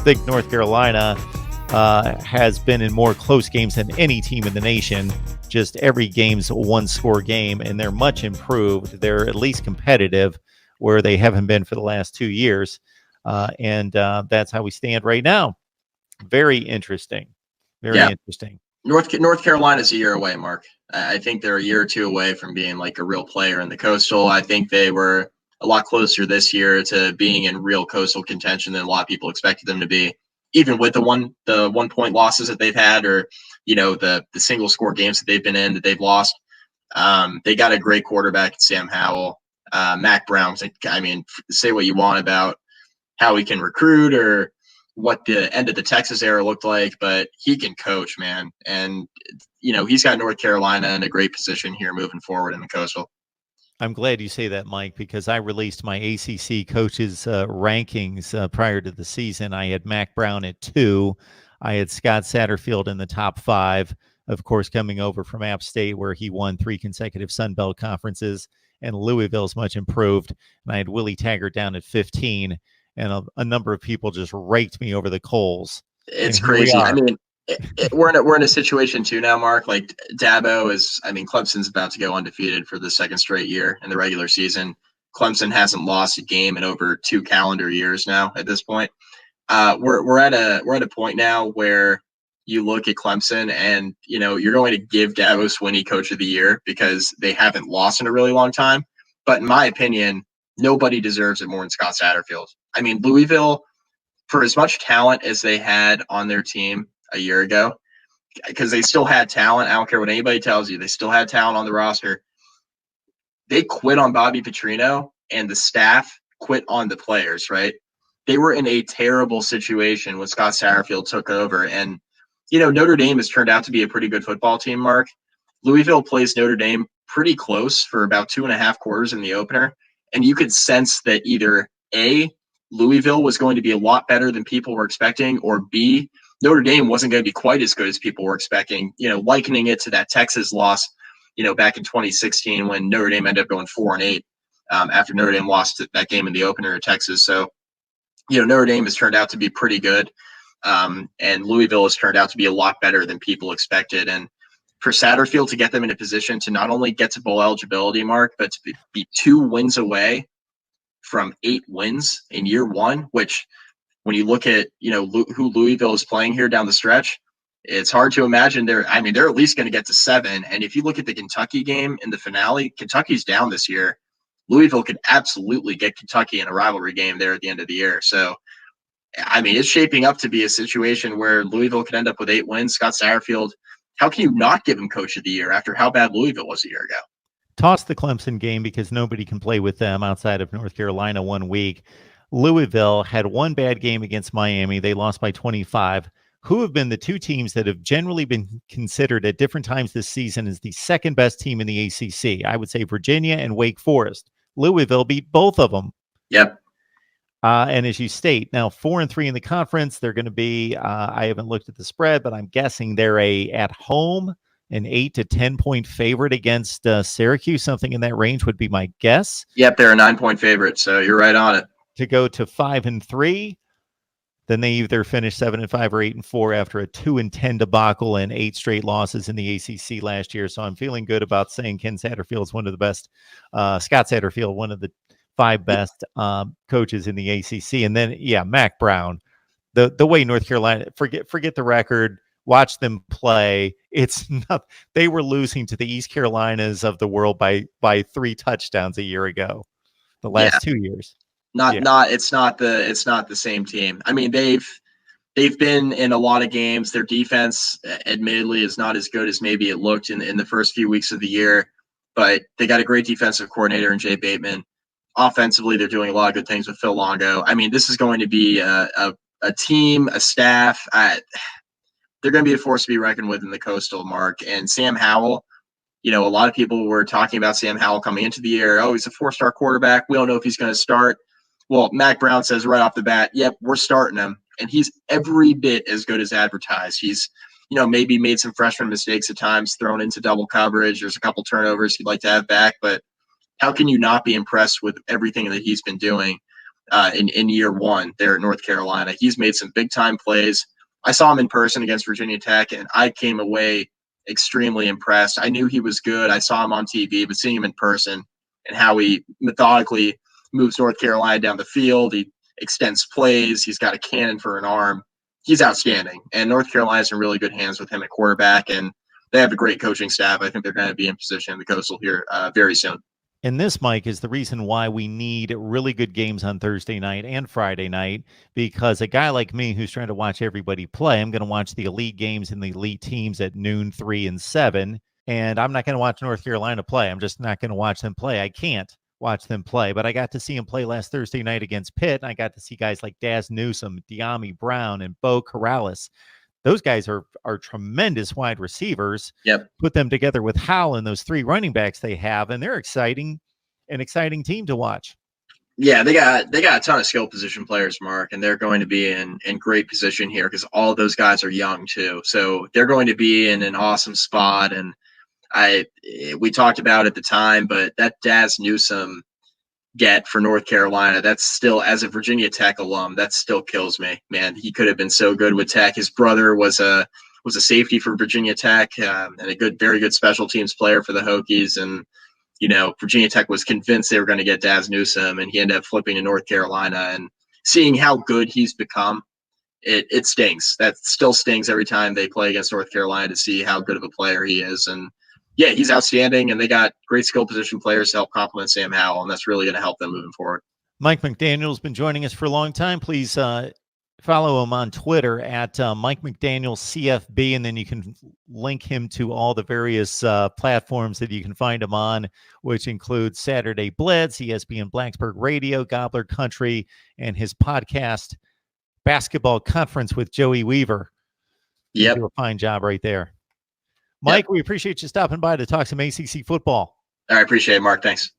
think North Carolina has been in more close games than any team in the nation. Just every game's a one-score game, and they're much improved. They're at least competitive, where they haven't been for the last 2 years. And that's how we stand right now. Very interesting. Very interesting. North Carolina's a year away, Mark. I think they're a year or two away from being like a real player in the Coastal. I think they were a lot closer this year to being in real Coastal contention than a lot of people expected them to be, even with the 1 point losses that they've had, or the single score games that they've been in that they've lost. They got a great quarterback, Sam Howell. Mac Brown. I mean, say what you want about how he can recruit or what the end of the Texas era looked like, but he can coach, man. And, he's got North Carolina in a great position here moving forward in the Coastal. I'm glad you say that, Mike, because I released my ACC coaches rankings prior to the season. I had Mac Brown at 2. I had Scott Satterfield in the top 5, of course, coming over from App State, where he won 3 consecutive Sun Belt conferences, and Louisville's much improved. And I had Willie Taggart down at 15, and a number of people just raked me over the coals. It's crazy. I mean, we're in a situation too now, Mark. Like Dabo Clemson's about to go undefeated for the second straight year in the regular season. Clemson hasn't lost a game in over 2 calendar years now. At this point, we're at a point now where you look at Clemson and you're going to give Dabo Swinney Coach of the Year because they haven't lost in a really long time. But in my opinion, nobody deserves it more than Scott Satterfield. I mean, Louisville, for as much talent as they had on their team a year ago, because they still had talent. I don't care what anybody tells you. They still had talent on the roster. They quit on Bobby Petrino, and the staff quit on the players, right? They were in a terrible situation when Scott Satterfield took over. And, Notre Dame has turned out to be a pretty good football team, Mark. Louisville plays Notre Dame pretty close for about 2.5 quarters in the opener. And you could sense that either A, Louisville was going to be a lot better than people were expecting, or B, Notre Dame wasn't going to be quite as good as people were expecting, likening it to that Texas loss, back in 2016 when Notre Dame ended up going 4-8 after Notre Dame lost that game in the opener at Texas. So, Notre Dame has turned out to be pretty good. And Louisville has turned out to be a lot better than people expected. And for Satterfield to get them in a position to not only get to bowl eligibility, Mark, but to be 2 wins away from 8 wins in year 1, which when you look at, who Louisville is playing here down the stretch, it's hard to imagine they're at least going to get to 7. And if you look at the Kentucky game in the finale, Kentucky's down this year. Louisville could absolutely get Kentucky in a rivalry game there at the end of the year. So, it's shaping up to be a situation where Louisville could end up with 8 wins. Scott Satterfield, how can you not give him Coach of the Year after how bad Louisville was a year ago? Toss the Clemson game because nobody can play with them outside of North Carolina 1 week. Louisville had 1 bad game against Miami. They lost by 25. Who have been the 2 teams that have generally been considered at different times this season as the second best team in the ACC? I would say Virginia and Wake Forest. Louisville beat both of them. Yep. And as you state, now 4-3 in the conference. They're going to be, I haven't looked at the spread, but I'm guessing they're at home, an 8 to 10 point favorite against Syracuse. Something in that range would be my guess. Yep, they're a 9-point favorite, so you're right on it. To go to 5-3, then they either finish 7-5 or 8-4 after a 2-10 debacle and 8 straight losses in the ACC last year. So I'm feeling good about saying Ken Satterfield is one of the best. Scott Satterfield, one of the 5 best coaches in the ACC. And then, Mac Brown, the way North Carolina, forget the record, watch them play. It's not, they were losing to the East Carolinas of the world by 3 touchdowns a year ago, the last 2 years. It's not the same team. I mean, they've been in a lot of games. Their defense, admittedly, is not as good as maybe it looked in the first few weeks of the year, but they got a great defensive coordinator in Jay Bateman. Offensively, they're doing a lot of good things with Phil Longo. I mean, this is going to be a team, a staff. They're going to be a force to be reckoned with in the Coastal, Mark. And Sam Howell, a lot of people were talking about Sam Howell coming into the year. Oh, he's a 4-star quarterback. We don't know if he's going to start. Well, Mac Brown says right off the bat, yep, we're starting him. And he's every bit as good as advertised. He's, maybe made some freshman mistakes at times, thrown into double coverage. There's a couple turnovers he'd like to have back. But how can you not be impressed with everything that he's been doing? in year one there at North Carolina. He's made some big time plays. I saw him in person against Virginia Tech, and I came away extremely impressed. I knew he was good. I saw him on TV, but seeing him in person and how he methodically moves North Carolina down the field, he extends plays. He's got a cannon for an arm. He's outstanding. And North Carolina's in really good hands with him at quarterback, and they have a great coaching staff. I think they're going to be in position in the Coastal here very soon. And this, Mike, is the reason why we need really good games on Thursday night and Friday night, because a guy like me who's trying to watch everybody play, I'm going to watch the elite games and the elite teams at noon, 3 and 7, and I'm not going to watch North Carolina play. I'm just not going to watch them play. I can't watch them play, but I got to see him play last Thursday night against Pitt, and I got to see guys like Daz Newsome, De'Ami Brown, and Bo Corrales. Those guys are tremendous wide receivers. Yep. Put them together with Howell and those 3 running backs they have, and they're an exciting team to watch. Yeah, they got a ton of skill position players, Mark, and they're going to be in great position here because all those guys are young too. So they're going to be in an awesome spot. And we talked about at the time, but that Daz Newsome get for North Carolina, that's still, as a Virginia Tech alum, that still kills me, man. He could have been so good with Tech. His brother was a safety for Virginia Tech and a very good special teams player for the Hokies. And Virginia Tech was convinced they were going to get Daz Newsome, and he ended up flipping to North Carolina. And seeing how good he's become, it stings. That still stings every time they play against North Carolina to see how good of a player he is. And yeah, he's outstanding, and they got great skill position players to help complement Sam Howell, and that's really going to help them moving forward. Mike McDaniel's been joining us for a long time. Please follow him on Twitter at Mike McDaniel CFB, and then you can link him to all the various platforms that you can find him on, which includes Saturday Blitz, ESPN Blacksburg Radio, Gobbler Country, and his podcast, Basketball Conference with Joey Weaver. Yep. You do a fine job right there. Mike, we appreciate you stopping by to talk some ACC football. I appreciate it, Mark. Thanks.